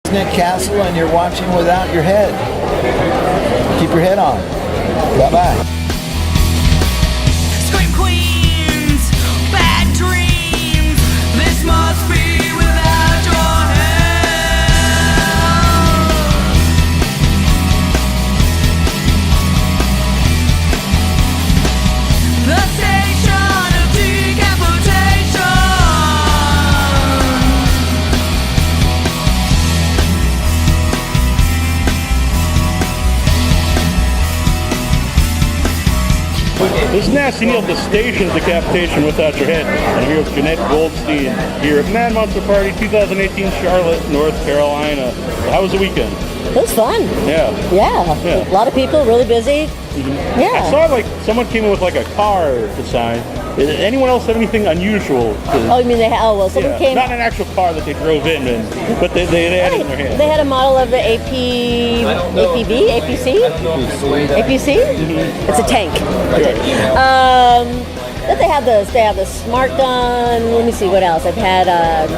Jenette Castle, and you're watching without your head. Keep your head on. Bye-bye. Scream queens, bad dreams. This must be without your help. The station of decapitation. This is Nasty Neil, the station's decapitation without your head. And I'm here with Jenette Goldstein here at Mad Monster Party 2018, Charlotte, North Carolina. So how was the weekend? It was fun. Yeah. Yeah. A lot of people, really busy. Mm-hmm. Yeah. I saw someone came in with a car to sign. Did anyone else have anything unusual? Oh, you mean someone came... Not an actual car that they drove in, but they had it in their hand. They had a model of the APC? Mm-hmm. It's a tank. Then they have the smart gun. Let me see what else. I've had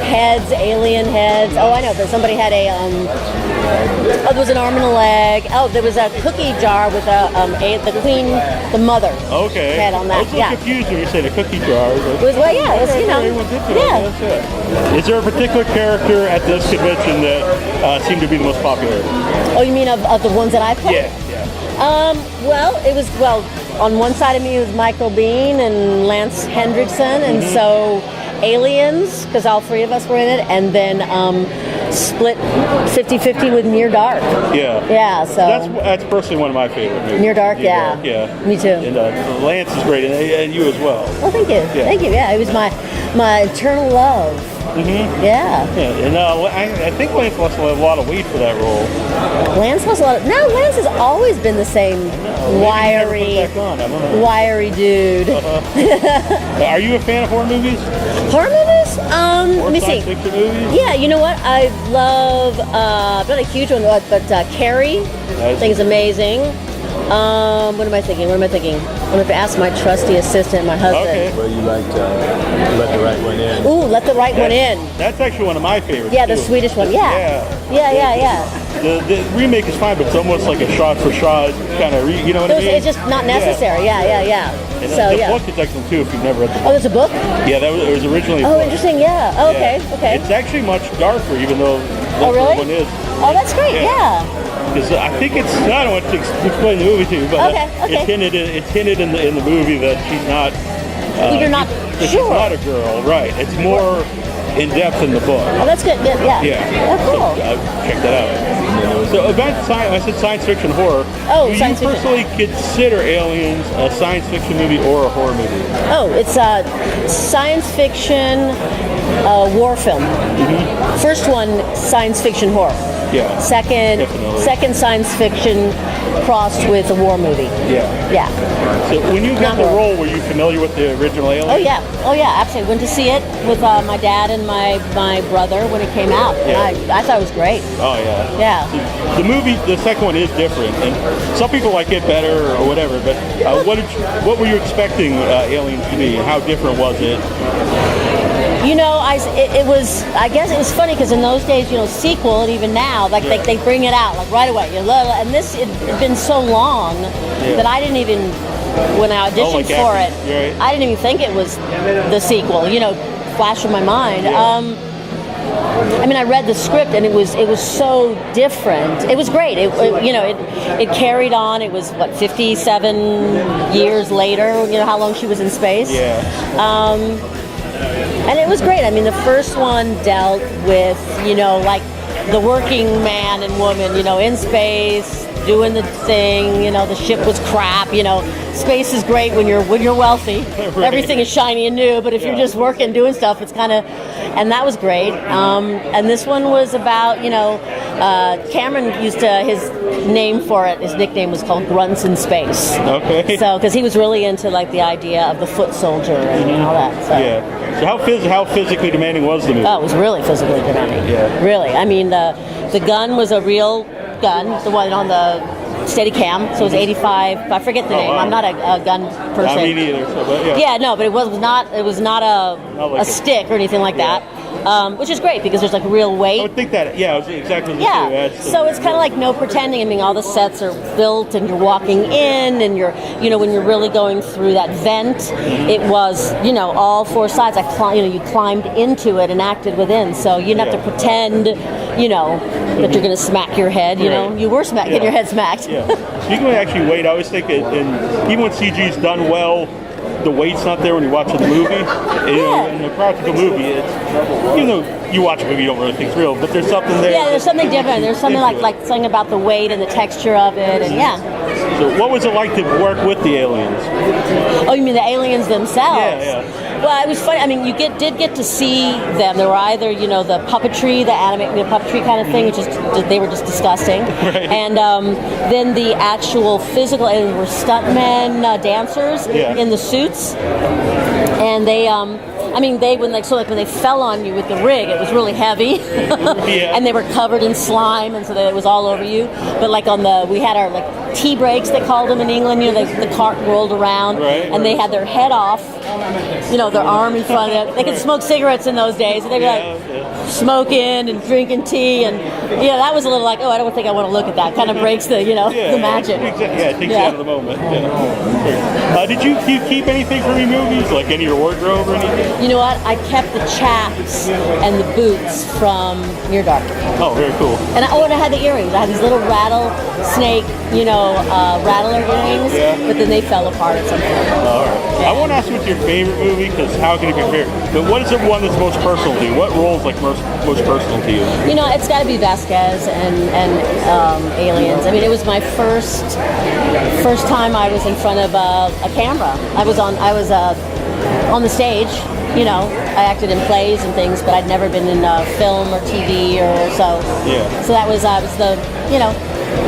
heads, alien heads. Oh, I know. But somebody had there was an arm and a leg. Oh, there was a cookie jar with the queen, the mother. Okay. Head on that. I was a little confused when you said a cookie jar. Is there a particular character at this convention that seemed to be the most popular? Oh, you mean of the ones that I played? Yeah. On one side of me was Michael Biehn and Lance Hendrickson, and so Aliens, because all three of us were in it, and then split 50-50 with Near Dark. Yeah. Yeah, so... That's personally one of my favorite movies. Near Dark, yeah. Me too. And Lance is great, and you as well. Oh, thank you. Yeah. Thank you, yeah. It was my eternal love. Mm-hmm. Yeah. And I think Lance lost a lot of weight for that role. Lance lost a lot of... No, Lance has always been the same wiry dude. Are you a fan of horror movies? Horror movies? Let me see. Science fiction movies? Yeah, you know what? I love, not a huge one, but Carrie, I think is amazing. What am I thinking? I'm going to have to ask my trusty assistant, my husband. Okay. Well, you liked Let the Right One In. Ooh, Let the Right One In. That's actually one of my favorites. Yeah, the too. Swedish one. Yeah. The remake is fine, but it's almost like a shot for shot kind of, you know what I mean? It's just not necessary. Yeah. And So, the book is excellent too if you've never read the book. Oh, there's a book? Yeah, it was originally a Oh, book. interesting. Yeah. Oh, okay. It's actually much darker, even though Oh, really? one is. Oh, that's great. Yeah. Because I think I don't want to explain the movie to you, but Okay. it's hinted in the movie that she's not. You're not She's sure. not a girl, right? It's more in depth in the book. Oh, that's good. Good. Yeah. Yeah. Oh, cool. So, check that out. So I said science fiction horror. Oh, do science you fiction. personally consider Aliens a science fiction movie or a horror movie? Oh, it's a science fiction war film. Mm-hmm. First one, science fiction horror. Yeah. Definitely. Second science fiction crossed with a war movie. Yeah. So when you got the role, were you familiar with the original Alien? Oh yeah, absolutely. Went to see it with my dad and my brother when it came out. Yeah. And I thought it was great. Oh yeah. Yeah. The movie, the second one is different, and some people like it better or whatever. But what were you expecting Aliens to be? How different was it? You know, I guess it was funny because in those days, sequel, and even now, they bring it out right away. And this, it had been so long that I didn't even, when I auditioned for it, I didn't even think it was the sequel. Flashed in my mind. I read the script and it was so different. It was great. It carried on. It was 57 years later. How long she was in space. Yeah. And it was great. The first one dealt with, the working man and woman, in space, doing the thing, the ship was crap, space is great when you're wealthy. Right. Everything is shiny and new, but if you're just working, doing stuff, it's kind of, and that was great. And this one was about, Cameron used his name for it, his nickname was called Grunts in Space. Okay. So, because he was really into the idea of the foot soldier and all that. So. Yeah. So how physically demanding was the movie? Oh, it was really physically demanding. Yeah. Really. The gun was a real gun, the one on the Steadicam, so it was 85. I forget the name. Wow. I'm not a gun person. Not me neither. So, but no, but it was not a stick or anything like that. which is great because there's like real I weight. would think that. Yeah, it was exactly the Yeah, same. That's so it's kind of like no pretending. I mean, all the sets are built, and you're walking in, and you're, when you're really going through that vent, it was, all four sides. You climbed into it and acted within, so you didn't have to pretend, that you're going to smack your head. Right. You were getting your head smacked. Yeah. Speaking of actually weight, I always think even when CG's done well, the weight's not there when you watch the movie. In a practical movie, even though you watch a movie, you don't really think it's real, but there's something there. Yeah, there's something different. There's something like something about the weight and the texture of it, and yeah. So what was it like to work with the aliens? Oh, you mean the aliens themselves? Yeah. Well, it was funny. I mean, you did get to see them. There were either, the puppetry, the animated puppetry kind of thing, which is they were just disgusting, right. And then the actual physical aliens were stuntmen, dancers in the suits, and they. When they fell on you with the rig, it was really heavy, and they were covered in slime, and so that it was all over you. But we had our tea breaks, they called them in England. The cart rolled around, and they had their head off, their arm in front of it. They could smoke cigarettes in those days, and they'd be smoking and drinking tea, and that was a little like, oh, I don't think I want to look at that. Kind of breaks the the magic. It takes you out of the moment. Yeah. Did you keep anything from your movies, like any of your wardrobe or anything? You know what? I kept the chaps and the boots from Near Dark. Oh, very cool. And I had the earrings. I had these little rattlesnake, rattler earrings, but then they fell apart at some point. All right. Yeah. I won't ask you what's your favorite movie, because how can it be favorite? But what is the one that's most personal to you? What role is most personal to you? It's got to be Vasquez and Aliens. I mean, it was my first time I was in front of a camera. I was on the stage. I acted in plays and things, but I'd never been in film or TV or so. Yeah. So that was the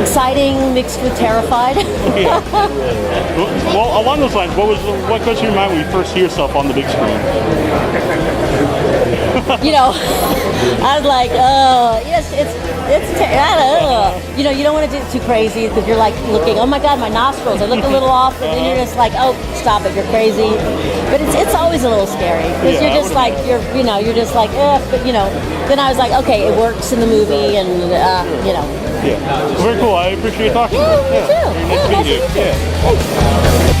exciting mixed with terrified. Yeah. Well, along those lines, what goes through your mind when you first see yourself on the big screen? I was like, yes, you don't want to do it too crazy because you're like looking, oh my God, my nostrils, I look a little off, and then you're just like, oh, stop it, you're crazy. But it's always a little scary because you're just like, you're just like, but then I was like, okay, it works in the movie, and Yeah. Very cool. I appreciate talking to you. Yeah, me too. Nice to meet you. Thanks.